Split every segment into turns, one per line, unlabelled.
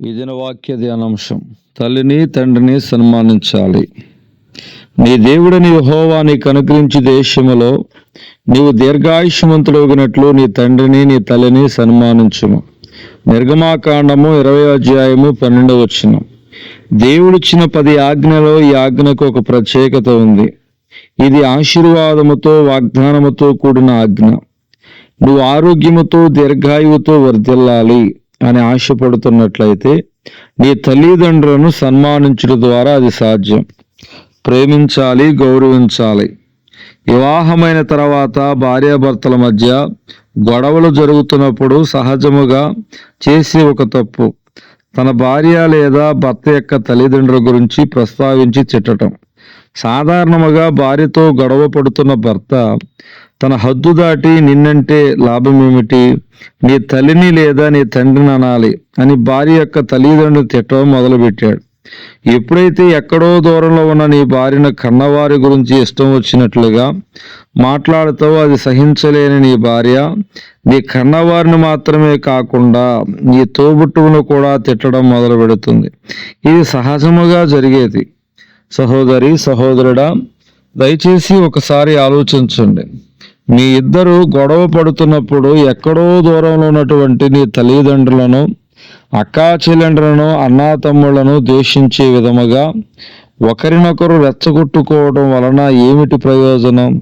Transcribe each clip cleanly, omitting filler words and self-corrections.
ఈ దిన వాక్య ధ్యానాంశం, తల్లిని తండ్రిని సన్మానించాలి. నీ దేవుడని యెహోవా నీకు అనుగ్రహించి దేశములో నీవు దీర్ఘాయుష్మంతుడగినట్లు నీ తండ్రిని నీ తల్లిని సన్మానించుము. నిర్గమాకాండము 20 దేవుడిచ్చిన 10 ఆజ్ఞలో ఈ ఆజ్ఞకు ఒక ప్రత్యేకత ఉంది. ఇది ఆశీర్వాదముతో వాగ్దానముతో కూడిన ఆజ్ఞ. నువ్వు ఆరోగ్యముతో దీర్ఘాయువుతో వర్ధిల్లాలి అని ఆశపడుతున్నట్లయితే నీ తల్లిదండ్రులను సన్మానించడం ద్వారా అది సాధ్యం. ప్రేమించాలి, గౌరవించాలి. వివాహమైన తర్వాత భార్యాభర్తల మధ్య గొడవలు జరుగుతున్నప్పుడు సహజముగా చేసే ఒక తప్పు తన భార్య లేదా భర్త యొక్క తల్లిదండ్రుల గురించి ప్రస్తావించి తిట్టడం. సాధారణముగా భార్యతో గొడవ పడుతున్న భర్త తన హద్దు దాటి నిన్నంటే లాభమేమిటి, నీ తల్లిని లేదా నీ తండ్రిని అనాలి అని భార్య యొక్క తల్లిదండ్రులు తిట్టడం మొదలుపెట్టాడు. ఎప్పుడైతే ఎక్కడో దూరంలో ఉన్న నీ భార్యను కన్నవారి గురించి ఇష్టం వచ్చినట్లుగా మాట్లాడుతావో అది సహించలేని నీ భార్య నీ కన్నవారిని మాత్రమే కాకుండా నీ తోబుట్టువును కూడా తిట్టడం మొదలు పెడుతుంది. ఇది సహజముగా జరిగేది. సహోదరి, సహోదరుడా, దయచేసి ఒకసారి ఆలోచించండి. మీ ఇద్దరు గొడవ పడుతున్నప్పుడు ఎక్కడో దూరంలో ఉన్నటువంటి నీ తల్లిదండ్రులను, అక్కా చెల్లెండ్రులను, అన్నా తమ్ముళ్లను ద్వేషించే విధముగా ఒకరినొకరు రెచ్చగొట్టుకోవడం వలన ఏమిటి ప్రయోజనం?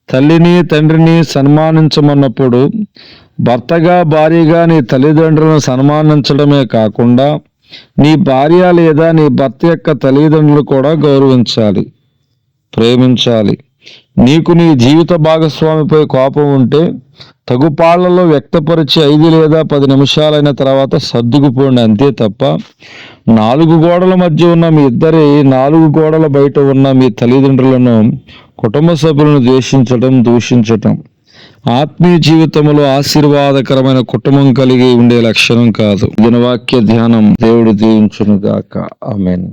తల్లిని తండ్రిని సన్మానించమన్నప్పుడు భర్తగా భార్యగా నీ తల్లిదండ్రులను సన్మానించడమే కాకుండా నీ భార్య లేదా నీ భర్త యొక్క తల్లిదండ్రులు కూడా గౌరవించాలి, ప్రేమించాలి. నీకు నీ జీవిత భాగస్వామిపై కోపం ఉంటే తగుపాళ్లలో వ్యక్తపరిచి 5 లేదా 10 నిమిషాలైన తర్వాత సర్దుకుపోండి, అంతే తప్ప 4 గోడల మధ్య ఉన్న మీ ఇద్దరి 4 గోడల బయట ఉన్న మీ తల్లిదండ్రులను, కుటుంబ సభ్యులను ద్వేషించడం, దూషించటం ఆత్మీయ జీవితంలో ఆశీర్వాదకరమైన కుటుంబం కలిగి ఉండే లక్షణం కాదు. దినవాక్య ధ్యానం దేవుడు దీవించును గాక. ఆమేన్.